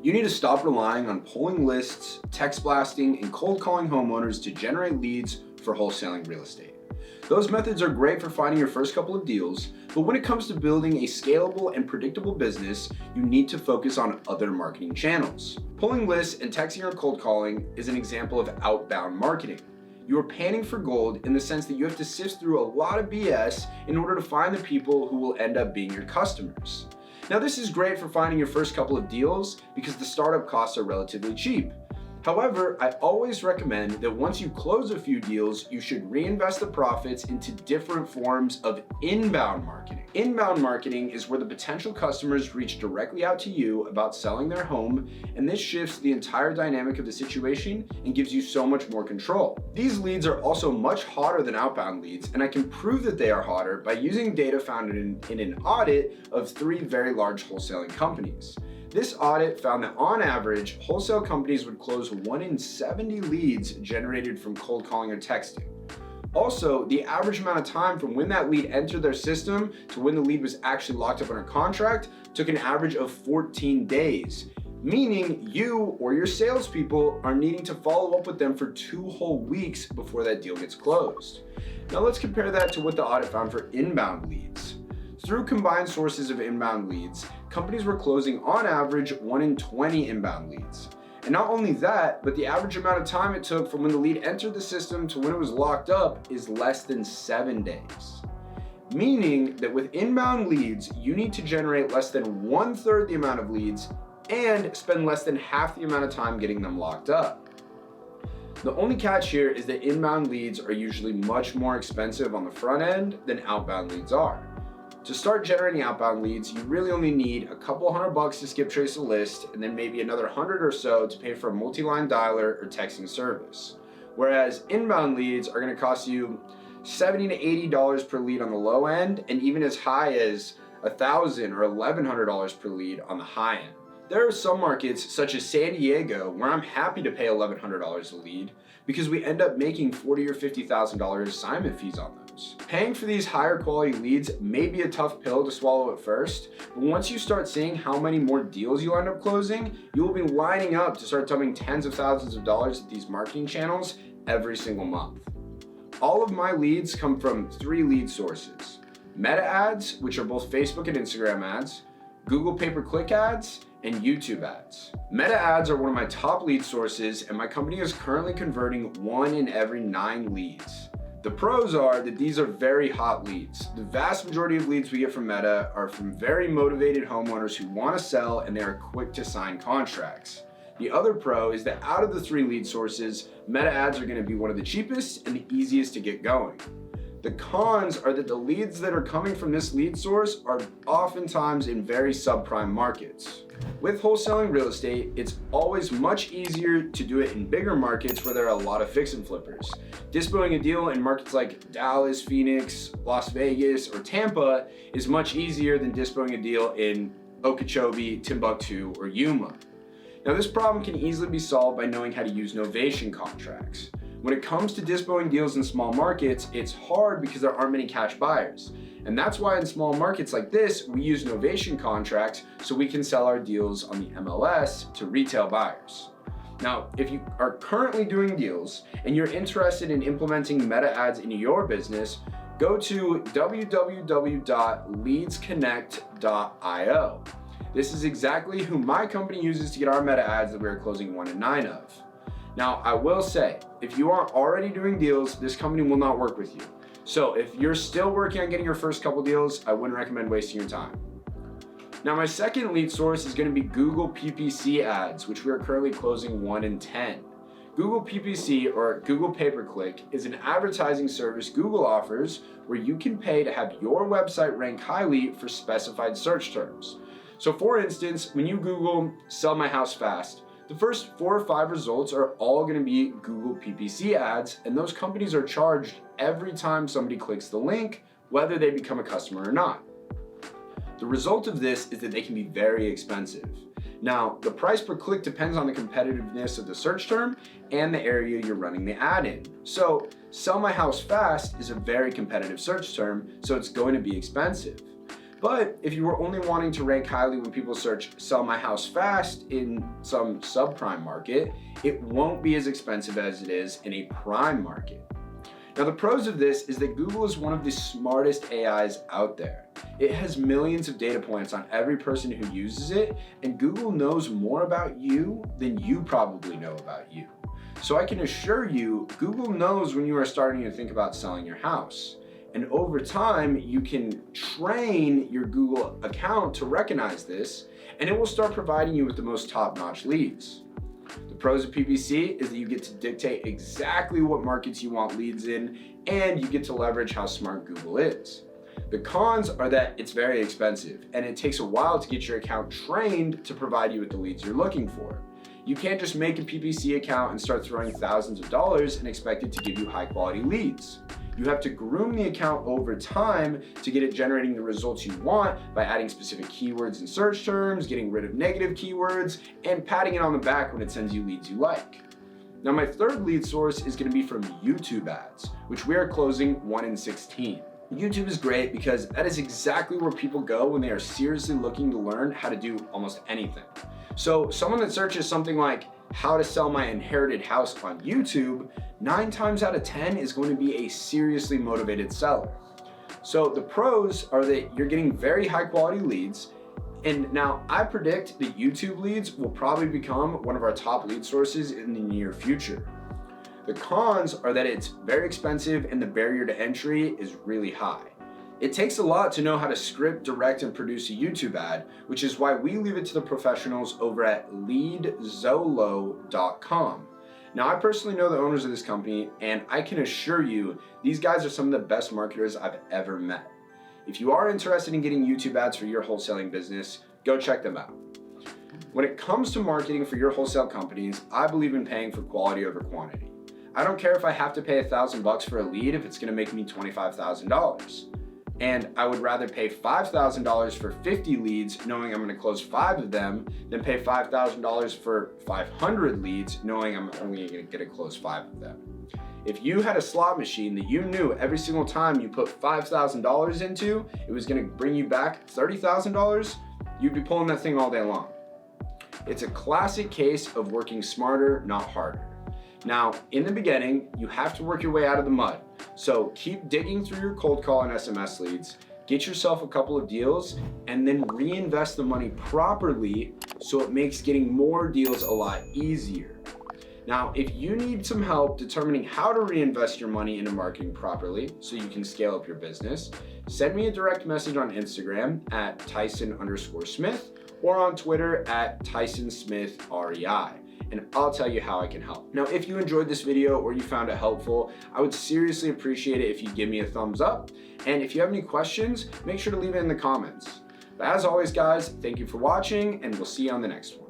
You need to stop relying on pulling lists, text blasting, and cold calling homeowners to generate leads for wholesaling real estate. Those methods are great for finding your first couple of deals, but when it comes to building a scalable and predictable business, you need to focus on other marketing channels. Pulling lists and texting or cold calling is an example of outbound marketing. You are panning for gold in the sense that you have to sift through a lot of BS in order to find the people who will end up being your customers. Now, this is great for finding your first couple of deals because the startup costs are relatively cheap. However, I always recommend that once you close a few deals, you should reinvest the profits into different forms of inbound marketing. Inbound marketing is where the potential customers reach directly out to you about selling their home, and this shifts the entire dynamic of the situation and gives you so much more control. These leads are also much hotter than outbound leads, and I can prove that they are hotter by using data found in an audit of 3 very large wholesaling companies. This audit found that on average, wholesale companies would close 1 in 70 leads generated from cold calling or texting. Also, the average amount of time from when that lead entered their system to when the lead was actually locked up under contract took an average of 14 days, meaning you or your salespeople are needing to follow up with them for 2 whole weeks before that deal gets closed. Now let's compare that to what the audit found for inbound leads. Through combined sources of inbound leads, companies were closing on average 1 in 20 inbound leads. And not only that, but the average amount of time it took from when the lead entered the system to when it was locked up is less than 7 days. Meaning that with inbound leads, you need to generate less than 1/3 the amount of leads and spend less than half the amount of time getting them locked up. The only catch here is that inbound leads are usually much more expensive on the front end than outbound leads are. To start generating outbound leads, you really only need a couple $100 to skip trace a list, and then maybe another 100 or so to pay for a multi-line dialer or texting service. Whereas inbound leads are going to cost you $70 to $80 per lead on the low end, and even as high as $1,000 or $1,100 per lead on the high end. There are some markets, such as San Diego, where I'm happy to pay $1,100 a lead because we end up making $40,000 or $50,000 assignment fees on those. Paying for these higher quality leads may be a tough pill to swallow at first, but once you start seeing how many more deals you'll end up closing, you will be lining up to start dumping tens of thousands of dollars at these marketing channels every single month. All of my leads come from 3 lead sources: Meta ads, which are both Facebook and Instagram ads, Google pay-per-click ads, and YouTube ads. Meta ads are one of my top lead sources, and my company is currently converting 1 in every 9 leads. The pros are that these are very hot leads. The vast majority of leads we get from Meta are from very motivated homeowners who want to sell and they are quick to sign contracts. The other pro is that out of the 3 lead sources, Meta ads are going to be one of the cheapest and the easiest to get going. The cons are that the leads that are coming from this lead source are oftentimes in very subprime markets. With wholesaling real estate, it's always much easier to do it in bigger markets where there are a lot of fix and flippers. Dispoing a deal in markets like Dallas, Phoenix, Las Vegas, or Tampa is much easier than dispoing a deal in Okeechobee, Timbuktu, or Yuma. Now, this problem can easily be solved by knowing how to use novation contracts. When it comes to dispoing deals in small markets, it's hard because there aren't many cash buyers. And that's why in small markets like this, we use novation contracts so we can sell our deals on the MLS to retail buyers. Now, if you are currently doing deals and you're interested in implementing Meta ads into your business, go to www.leadsconnect.io. This is exactly who my company uses to get our Meta ads that we're closing 1 in 9 of. Now, I will say, if you aren't already doing deals, this company will not work with you. So if you're still working on getting your first couple deals, I wouldn't recommend wasting your time. Now, my second lead source is going to be Google PPC Ads, which we are currently closing 1 in 10. Google PPC, or Google pay-per-click, is an advertising service Google offers where you can pay to have your website rank highly for specified search terms. So for instance, when you Google "sell my house fast," the first 4 or 5 results are all going to be Google PPC ads, and those companies are charged every time somebody clicks the link, whether they become a customer or not. The result of this is that they can be very expensive. Now, the price per click depends on the competitiveness of the search term and the area you're running the ad in. So, "sell my house fast" is a very competitive search term, so it's going to be expensive. But if you were only wanting to rank highly when people search sell my house fast in some subprime market, it won't be as expensive as it is in a prime market. Now, the pros of this is that Google is one of the smartest AIs out there. It has millions of data points on every person who uses it, and Google knows more about you than you probably know about you. So I can assure you, Google knows when you are starting to think about selling your house. And over time, you can train your Google account to recognize this, and it will start providing you with the most top-notch leads. The pros of PPC is that you get to dictate exactly what markets you want leads in, and you get to leverage how smart Google is. The cons are that it's very expensive, and it takes a while to get your account trained to provide you with the leads you're looking for. You can't just make a PPC account and start throwing thousands of dollars and expect it to give you high-quality leads. You have to groom the account over time to get it generating the results you want by adding specific keywords and search terms, getting rid of negative keywords, and patting it on the back when it sends you leads you like. Now, my third lead source is going to be from YouTube ads, which we are closing 1 in 16. YouTube is great because that is exactly where people go when they are seriously looking to learn how to do almost anything. So someone that searches something like how to sell my inherited house on YouTube, 9 times out of 10 is going to be a seriously motivated seller. So the pros are that you're getting very high quality leads. And now I predict that YouTube leads will probably become one of our top lead sources in the near future. The cons are that it's very expensive and the barrier to entry is really high. It takes a lot to know how to script, direct, and produce a YouTube ad, which is why we leave it to the professionals over at leadzolo.com. Now, I personally know the owners of this company, and I can assure you, these guys are some of the best marketers I've ever met. If you are interested in getting YouTube ads for your wholesaling business, go check them out. When it comes to marketing for your wholesale companies, I believe in paying for quality over quantity. I don't care if I have to pay $1,000 for a lead if it's gonna make me $25,000. And I would rather pay $5,000 for 50 leads knowing I'm gonna close 5 of them than pay $5,000 for 500 leads knowing I'm only gonna close 5 of them. If you had a slot machine that you knew every single time you put $5,000 into, it was gonna bring you back $30,000, you'd be pulling that thing all day long. It's a classic case of working smarter, not harder. Now, in the beginning, you have to work your way out of the mud. So keep digging through your cold call and SMS leads, get yourself a couple of deals, and then reinvest the money properly so it makes getting more deals a lot easier. Now, if you need some help determining how to reinvest your money into marketing properly so you can scale up your business, send me a direct message on Instagram at Tyson_Smith or on Twitter at TysonSmithREI. And I'll tell you how I can help. Now, if you enjoyed this video or you found it helpful, I would seriously appreciate it if you give me a thumbs up. And if you have any questions, make sure to leave it in the comments. But as always, guys, thank you for watching, and we'll see you on the next one.